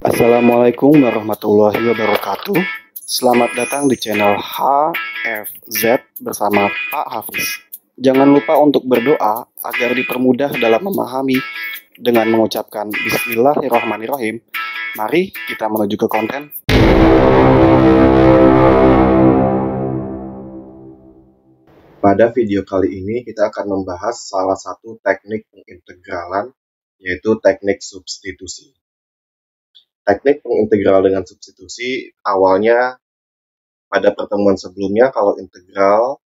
Assalamualaikum warahmatullahi wabarakatuh. Selamat datang di channel HFZ bersama Pak Hafiz. Jangan lupa untuk berdoa agar dipermudah dalam memahami dengan mengucapkan Bismillahirrahmanirrahim. Mari kita menuju ke konten. Pada video kali ini kita akan membahas salah satu teknik pengintegralan, yaitu teknik substitusi. Teknik pengintegral dengan substitusi awalnya pada pertemuan sebelumnya, kalau integral,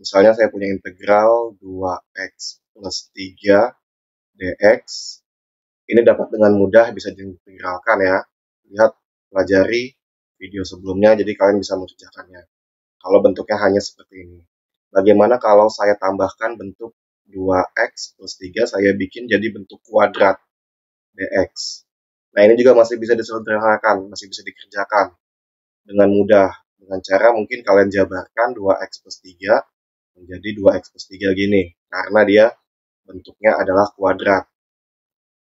misalnya saya punya integral 2x plus 3 dx, ini dapat dengan mudah bisa diintegralkan ya. Lihat, pelajari video sebelumnya, jadi kalian bisa mengerjakannya. Kalau bentuknya hanya seperti ini. Bagaimana kalau saya tambahkan bentuk 2x plus 3, saya bikin jadi bentuk kuadrat dx. Nah, ini juga masih bisa disederhanakan, masih bisa dikerjakan dengan mudah. Dengan cara mungkin kalian jabarkan 2x plus 3 menjadi 2x plus 3 gini. Karena dia bentuknya adalah kuadrat.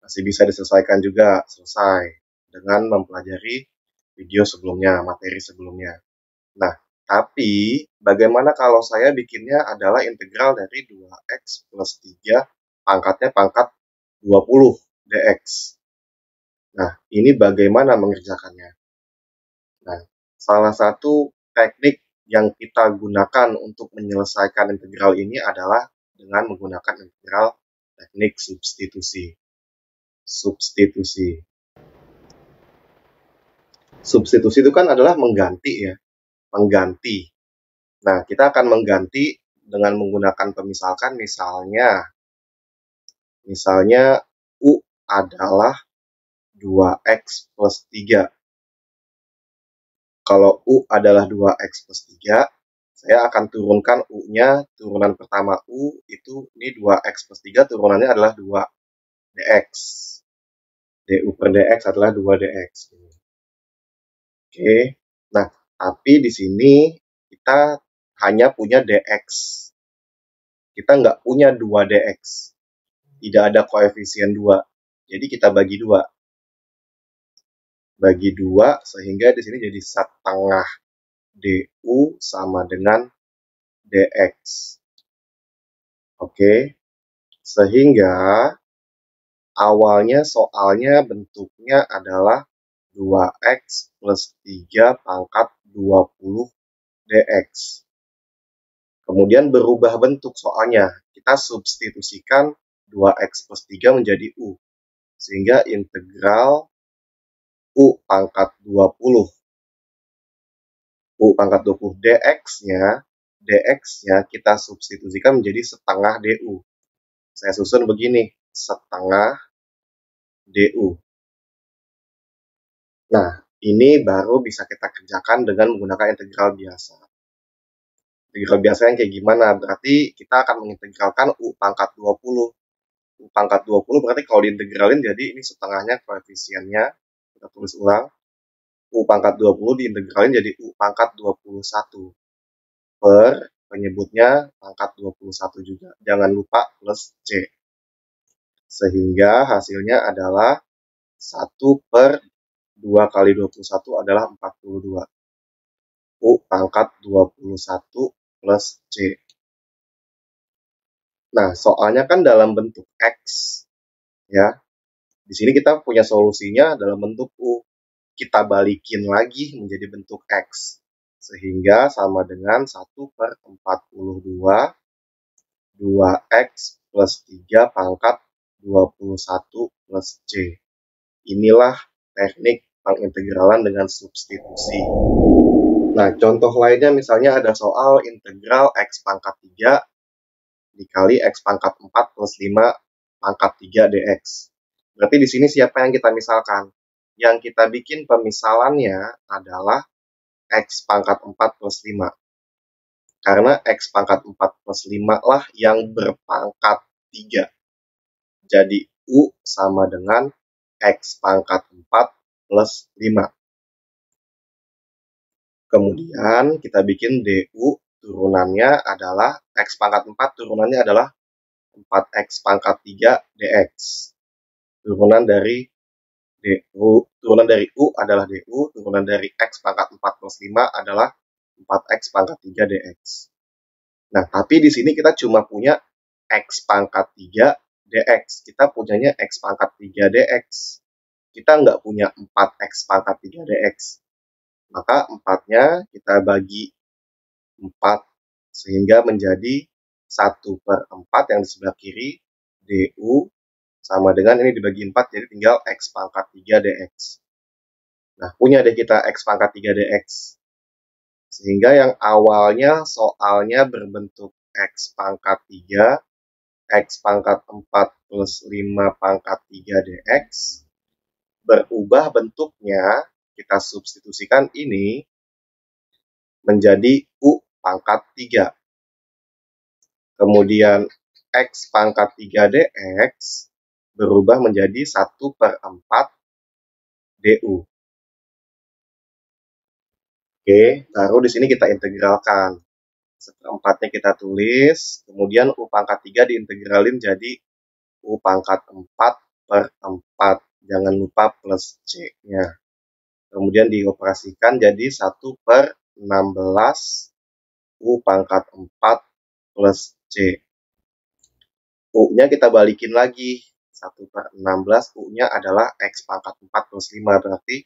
Masih bisa diselesaikan juga, selesai. Dengan mempelajari video sebelumnya, materi sebelumnya. Nah, tapi bagaimana kalau saya bikinnya adalah integral dari 2x plus 3, pangkatnya pangkat 20 dx. Nah, ini bagaimana mengerjakannya? Nah, salah satu teknik yang kita gunakan untuk menyelesaikan integral ini adalah dengan menggunakan integral teknik substitusi. Substitusi itu kan adalah mengganti ya, mengganti. Nah, kita akan mengganti dengan menggunakan pemisalkan, misalnya U adalah 2x plus 3. Kalau U adalah 2x plus 3, saya akan turunkan U-nya, turunan pertama U itu, ini 2x plus 3, turunannya adalah 2 dx. du per dx adalah 2 dx. Oke, nah, tapi di sini kita hanya punya dx. Kita nggak punya 2 dx. Tidak ada koefisien 2. Jadi kita bagi 2. Bagi 2 sehingga di sini jadi setengah du sama dengan dx. Oke, sehingga awalnya soalnya bentuknya adalah 2x plus 3 pangkat 20 dx. Kemudian berubah bentuk soalnya. Kita substitusikan 2x plus 3 menjadi u. Sehingga integral u pangkat 20. U pangkat 20 dx-nya kita substitusikan menjadi setengah du. Saya susun begini, setengah du. Nah, ini baru bisa kita kerjakan dengan menggunakan integral biasa. Integral biasa yang kayak gimana? Berarti kita akan mengintegralkan u pangkat 20. U pangkat 20 berarti kalau diintegralin jadi ini setengahnya koefisiennya. Kita tulis ulang. U pangkat 20 diintegralin jadi U pangkat 21. Per penyebutnya pangkat 21 juga. Jangan lupa plus C. Sehingga hasilnya adalah 1 per 2 kali 21 adalah 42. U pangkat 21 plus C. Nah, soalnya kan dalam bentuk X. Ya. Di sini kita punya solusinya dalam bentuk U. Kita balikin lagi menjadi bentuk X. Sehingga sama dengan 1 per 42 2x plus 3 pangkat 21 plus C. Inilah teknik pengintegralan dengan substitusi. Nah, contoh lainnya misalnya ada soal integral x pangkat 3 dikali x pangkat 4 plus 5 pangkat 3 dx. Berarti di sini siapa yang kita misalkan? Yang kita bikin pemisalannya adalah x pangkat 4 plus 5. Karena x pangkat 4 plus 5 lah yang berpangkat 3. Jadi U sama dengan x pangkat 4 plus 5. Kemudian kita bikin du turunannya adalah x pangkat 4 turunannya adalah 4x pangkat 3 dx. Turunan dari DU, turunan dari U adalah DU, turunan dari X pangkat 4 plus 5 adalah 4X pangkat 3 DX. Nah, tapi di sini kita cuma punya X pangkat 3 DX. Kita punyanya X pangkat 3 DX. Kita nggak punya 4X pangkat 3 DX. Maka 4-nya kita bagi 4 sehingga menjadi 1/4 yang di sebelah kiri DU sama dengan ini dibagi 4 jadi tinggal X pangkat 3 DX. Nah, punya deh kita X pangkat 3 DX. Sehingga yang awalnya soalnya berbentuk X pangkat 3, X pangkat 4 plus 5 pangkat 3 DX, berubah bentuknya, kita substitusikan ini menjadi U pangkat 3. Kemudian X pangkat 3 DX berubah menjadi 1/4 DU. Oke, baru di sini kita integralkan. 1/4-nya kita tulis, kemudian U pangkat 3 diintegralin jadi U pangkat 4/4. Jangan lupa plus C-nya. Kemudian dioperasikan jadi 1/16 U pangkat 4 plus C. U-nya kita balikin lagi. 1/16 U-nya adalah X pangkat 4 plus 5. Berarti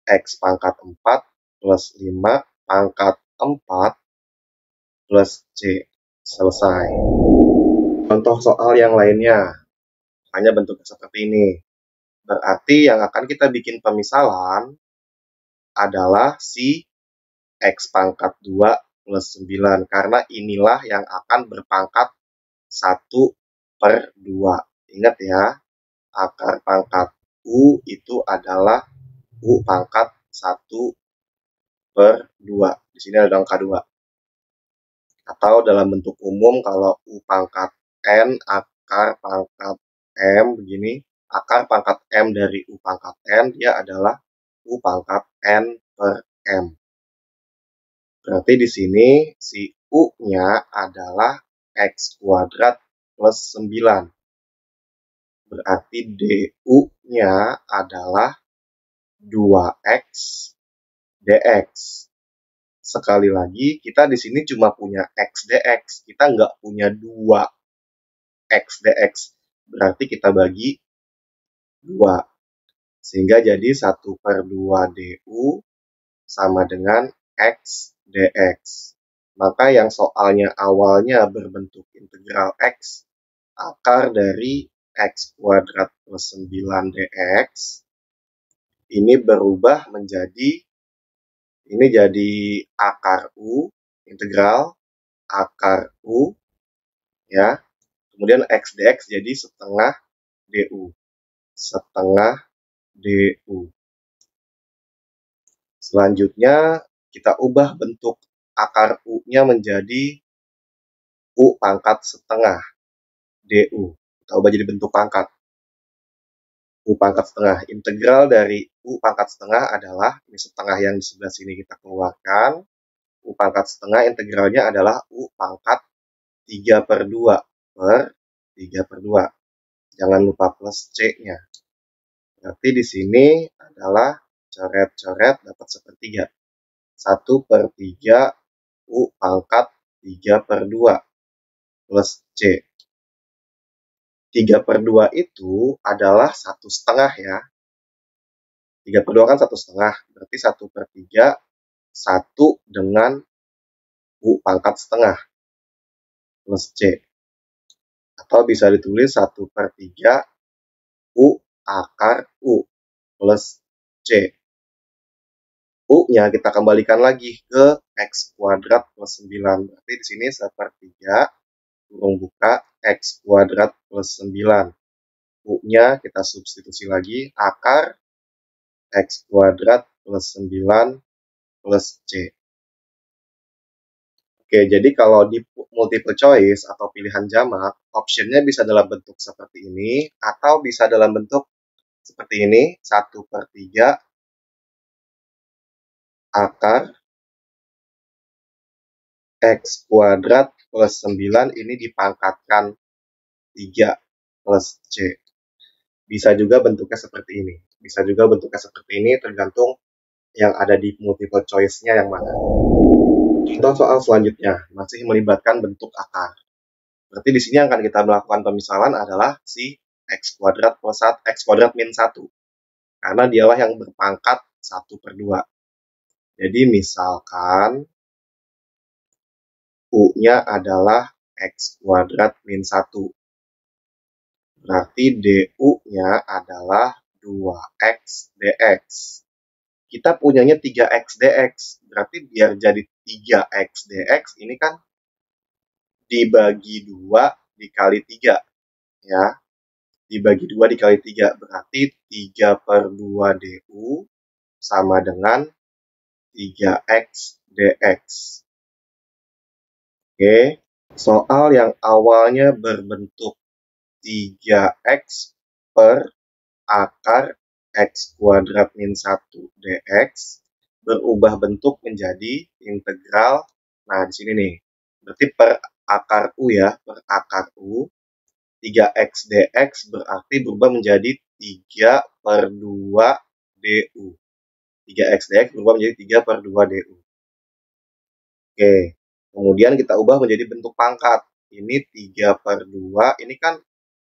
X pangkat 4 plus 5 pangkat 4 plus C. Selesai. Contoh soal yang lainnya. Hanya bentuknya seperti ini. Berarti yang akan kita bikin pemisalan adalah si X pangkat 2 plus 9. Karena inilah yang akan berpangkat 1/2. Ingat ya, akar pangkat U itu adalah U pangkat 1/2. Di sini ada angka 2. Atau dalam bentuk umum kalau U pangkat N, akar pangkat M begini, akar pangkat M dari U pangkat N, dia adalah U pangkat N per M. Berarti di sini si U-nya adalah X kuadrat plus 9. Berarti DU-nya adalah 2X DX. Sekali lagi, kita di sini cuma punya X DX. Kita nggak punya 2X DX. Berarti kita bagi 2. Sehingga jadi 1/2 DU sama dengan X DX. Maka yang soalnya awalnya berbentuk integral X, akar dari X kuadrat plus 9 DX, ini berubah menjadi, ini jadi akar U, integral akar U, ya. Kemudian X DX jadi setengah DU. Setengah DU. Selanjutnya, kita ubah bentuk akar U-nya menjadi U pangkat setengah DU. Kita ubah jadi bentuk pangkat. U pangkat setengah. Integral dari U pangkat setengah adalah, ini setengah yang di sebelah sini kita keluarkan. U pangkat setengah integralnya adalah U pangkat 3/2 per 3/2. Jangan lupa plus C-nya. Berarti di sini adalah coret-coret dapat sepertiga. 1/3 U pangkat 3/2 plus C. 3/2 itu adalah 1/2 ya. 3/2 kan 1/2. Berarti 1/3 1 dengan U pangkat setengah plus C. Atau bisa ditulis 1/3 U akar U plus C. U-nya kita kembalikan lagi ke X kuadrat plus 9. Berarti di sini 1/3 kurung buka X kuadrat plus 9. U-nya kita substitusi lagi, akar X kuadrat plus 9 plus C. Oke, jadi kalau di multiple choice atau pilihan jamak, optionnya bisa dalam bentuk seperti ini, atau bisa dalam bentuk seperti ini, 1/3 akar X kuadrat plus 9 ini dipangkatkan 3 plus C. Bisa juga bentuknya seperti ini. Bisa juga bentuknya seperti ini, tergantung yang ada di multiple choice-nya yang mana. Contoh soal selanjutnya masih melibatkan bentuk akar. Berarti di sini yang akan kita melakukan pemisalan adalah si x kuadrat plus x kuadrat min 1. Karena dialah yang berpangkat 1/2. Jadi misalkan U-nya adalah x kuadrat min 1. Berarti du-nya adalah 2x dx. Kita punyanya 3x dx. Berarti biar jadi 3x dx ini kan dibagi 2 dikali 3. Ya, dibagi 2 dikali 3. Berarti 3/2 du sama dengan 3x dx. Oke, soal yang awalnya berbentuk 3x per akar x kuadrat min 1 dx berubah bentuk menjadi integral. Nah, di sini nih. Berarti per akar U ya, per akar U. 3x dx berarti berubah menjadi 3/2 du. 3x dx berubah menjadi 3/2 du. Oke, kemudian kita ubah menjadi bentuk pangkat. Ini 3/2, ini kan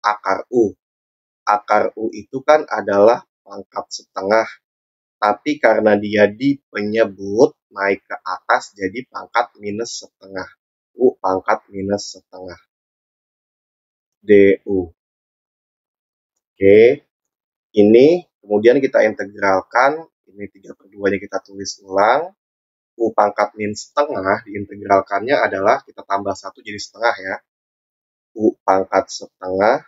akar U. Akar U itu kan adalah pangkat setengah. Tapi karena dia di penyebut naik ke atas jadi pangkat minus setengah. U pangkat minus setengah. du. Oke, ini kemudian kita integralkan. Ini 3/2-nya kita tulis ulang. U pangkat min setengah diintegralkannya adalah kita tambah 1 jadi setengah ya. U pangkat setengah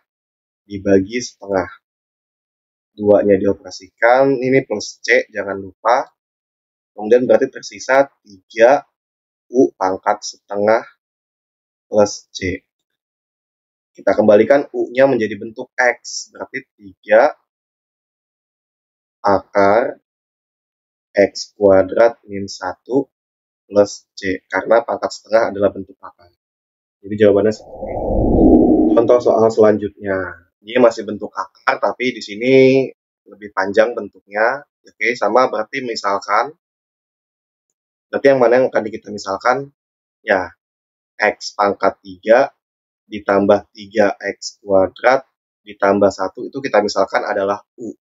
dibagi setengah. 2-nya dioperasikan, ini plus C, jangan lupa. Kemudian berarti tersisa 3 U pangkat setengah plus C. Kita kembalikan U-nya menjadi bentuk X, berarti 3 akar X kuadrat min 1 plus C, karena pangkat setengah adalah bentuk akar. Jadi jawabannya seperti ini. Contoh soal selanjutnya. Ini masih bentuk akar, tapi di sini lebih panjang bentuknya. Oke, sama berarti misalkan. Berarti yang mana yang akan kita misalkan? Ya, X pangkat 3 ditambah 3x kuadrat ditambah 1 itu kita misalkan adalah U.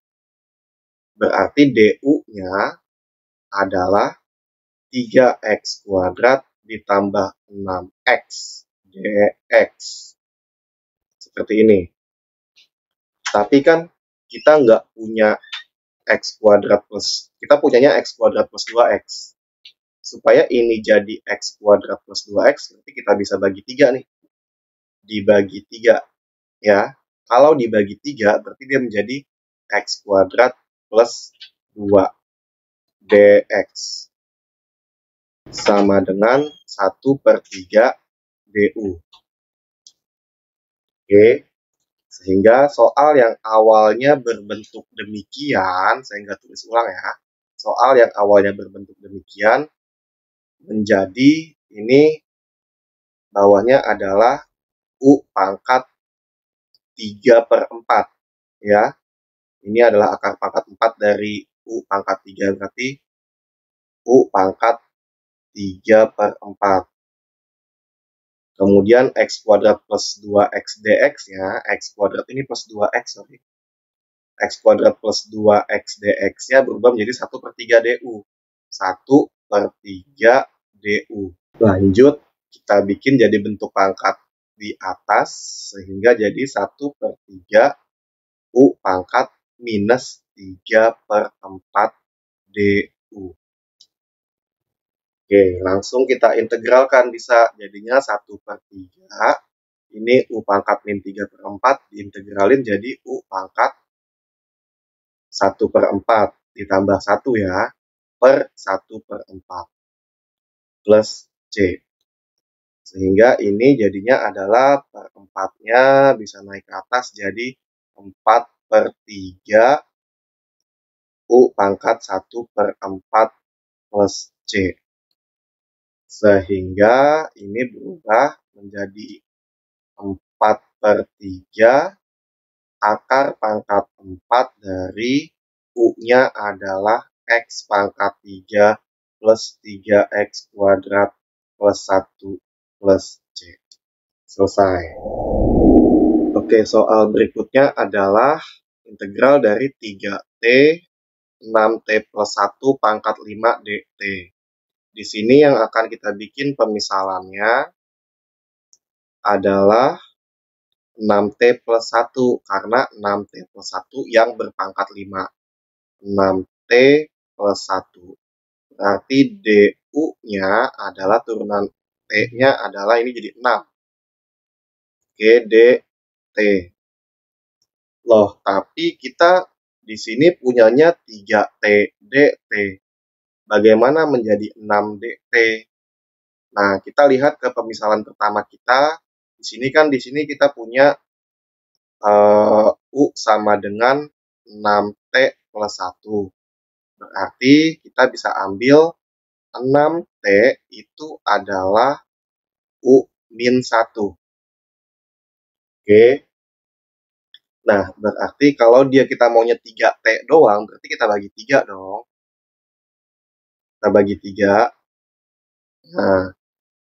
Berarti du-nya adalah 3x kuadrat ditambah 6x dx. Seperti ini. Tapi kan kita nggak punya x kuadrat plus, kita punyanya x kuadrat plus 2x. Supaya ini jadi x kuadrat plus 2x, berarti kita bisa bagi 3 nih. Dibagi 3. Ya, kalau dibagi 3, berarti dia menjadi x kuadrat plus 2 dx. Sama dengan 1/3 du. Oke. Sehingga soal yang awalnya berbentuk demikian, saya nggak tulis ulang ya, soal yang awalnya berbentuk demikian, menjadi ini bawahnya adalah U pangkat 3/4. Ya, ini adalah akar pangkat 4 dari U pangkat 3, berarti U pangkat 3/4. Kemudian x kuadrat plus 2x dx ya, x kuadrat ini plus 2x, sorry. X kuadrat plus 2x dx-nya berubah menjadi 1/3 du. 1/3 du. Lanjut, kita bikin jadi bentuk pangkat di atas, sehingga jadi 1/3 U pangkat minus 3/4 du. Oke, langsung kita integralkan bisa. Jadinya 1/3. Ini U pangkat min 3/4 diintegralin jadi U pangkat 1/4 ditambah 1 ya, per 1/4 plus C. Sehingga ini jadinya adalah per 4-nya bisa naik ke atas jadi 4/3 U pangkat 1/4 plus C. Sehingga ini berubah menjadi 4/3 akar pangkat 4 dari U-nya adalah X pangkat 3 plus 3X kuadrat plus 1 plus C. Selesai. Oke, soal berikutnya adalah integral dari 3T 6T plus 1 pangkat 5 DT. Di sini yang akan kita bikin pemisalannya adalah 6T plus 1, karena 6T plus 1 yang berpangkat 5. 6T plus 1. Berarti DU-nya adalah turunan T-nya adalah ini jadi 6. Oke, DT. Loh, tapi kita di sini punyanya 3T DT. Bagaimana menjadi 6 DT? Nah, kita lihat ke pemisalan pertama kita. Di sini kita punya U sama dengan 6T plus 1. Berarti kita bisa ambil 6T itu adalah U min 1. Oke. Nah, berarti kalau kita maunya 3T doang, berarti kita bagi 3 dong. Kita bagi 3. Nah,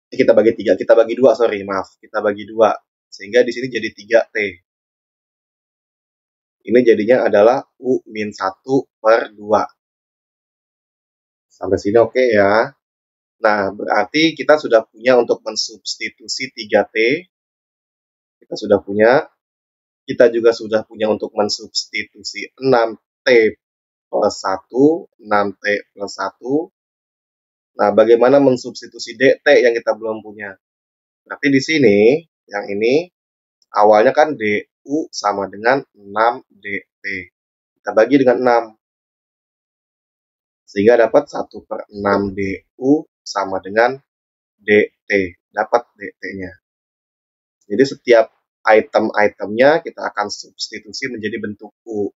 kita bagi 3, kita bagi 2, sorry, maaf. Kita bagi 2. Sehingga di sini jadi 3T. Ini jadinya adalah U min 1 per 2. Sampai sini oke ya. Nah, berarti kita sudah punya untuk mensubstitusi 3T. Kita sudah punya. Kita juga sudah punya untuk mensubstitusi 6T plus 1. 6T plus 1. Nah, bagaimana mensubstitusi DT yang kita belum punya? Berarti di sini, yang ini, awalnya kan DU sama dengan 6DT. Kita bagi dengan 6. Sehingga dapat 1 per 6 DU sama dengan DT. Dapat DT-nya. Jadi setiap item-itemnya kita akan substitusi menjadi bentuk U.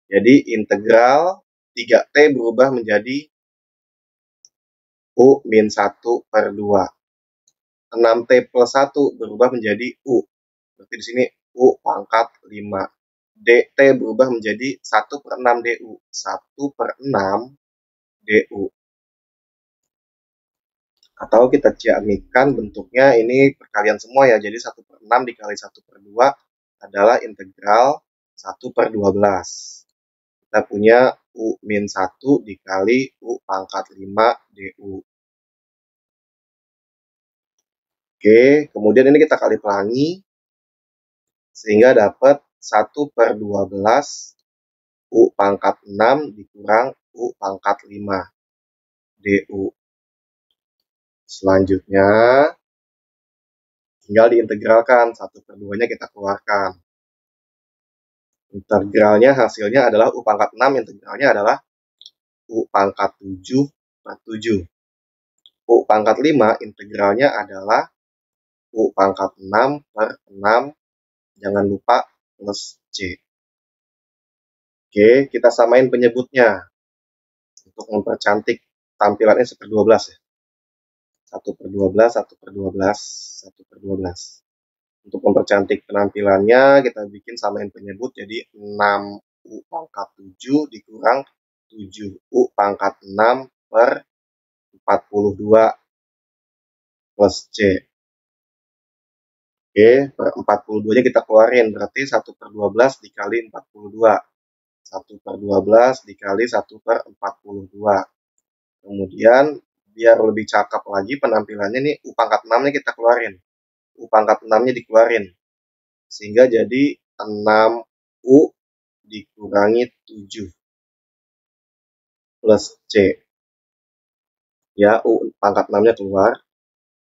Jadi integral 3T berubah menjadi U min 1 per 2. 6T plus 1 berubah menjadi U. Berarti di sini U pangkat 5. DT berubah menjadi 1 per 6 DU. 1 per 6 DU. Atau kita ciamikan bentuknya ini perkalian semua ya. Jadi 1 per 6 dikali 1 per 2 adalah integral 1 per 12. Kita punya U min 1 dikali U pangkat 5 DU. Oke, kemudian ini kita kali pelangi. Sehingga dapat 1 per 12 U pangkat 6 dikurang U pangkat 5 DU. Selanjutnya, tinggal diintegralkan. 1 per 2-nya kita keluarkan. Integralnya hasilnya adalah U pangkat 6, integralnya adalah U pangkat 7 per 7. U pangkat 5, integralnya adalah U pangkat 6 per 6. Jangan lupa plus C. Oke, kita samain penyebutnya. Untuk mempercantik tampilannya 1 per 12 ya. 1 per 12, 1 per 12, 1 per 12. Untuk mempercantik penampilannya, kita bikin samain penyebut jadi 6U pangkat 7 dikurang 7U pangkat 6 per 42 plus C. Oke, per 42-nya kita keluarin, berarti 1 per 12 dikali 42. 1 per 12 dikali 1 per 42. Kemudian, biar lebih cakep lagi penampilannya nih, U pangkat 6-nya kita keluarin. U pangkat 6-nya dikeluarin. Sehingga jadi 6U dikurangi 7 plus C. Ya, U pangkat 6-nya keluar.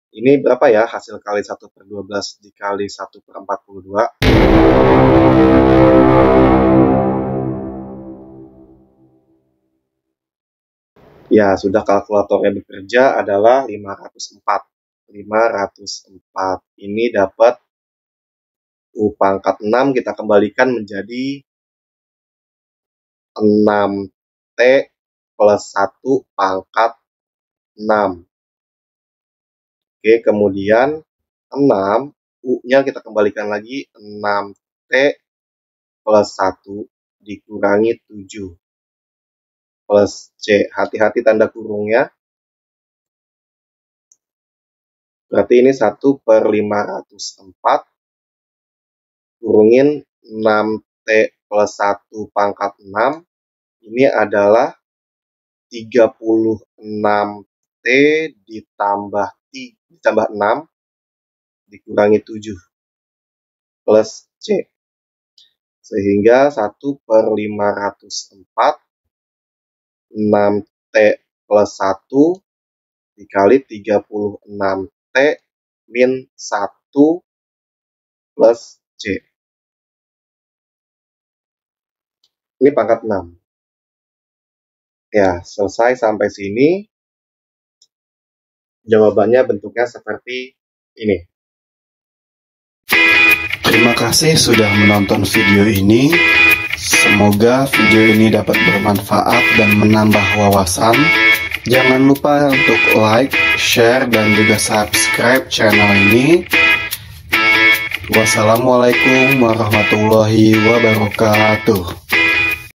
Ini berapa ya hasil kali 1 per 12 dikali 1 per 42? Ya, sudah kalkulatornya bekerja adalah 504. 504. Ini dapat U pangkat 6 kita kembalikan menjadi 6T plus 1 pangkat 6. Oke, kemudian 6, U-nya kita kembalikan lagi 6T plus 1 dikurangi 7. plus C. Hati-hati tanda kurungnya. Berarti ini 1/504 kurungin 6T plus 1 pangkat 6. Ini adalah 36T ditambah 6 dikurangi 7 plus C. Sehingga 1/504 6T plus 1 dikali 36T min 1 plus C. Ini pangkat 6. Ya, selesai sampai sini. Jawabannya bentuknya seperti ini. Terima kasih sudah menonton video ini. Semoga video ini dapat bermanfaat dan menambah wawasan. Jangan lupa untuk like, share, dan juga subscribe channel ini. Wassalamualaikum warahmatullahi wabarakatuh.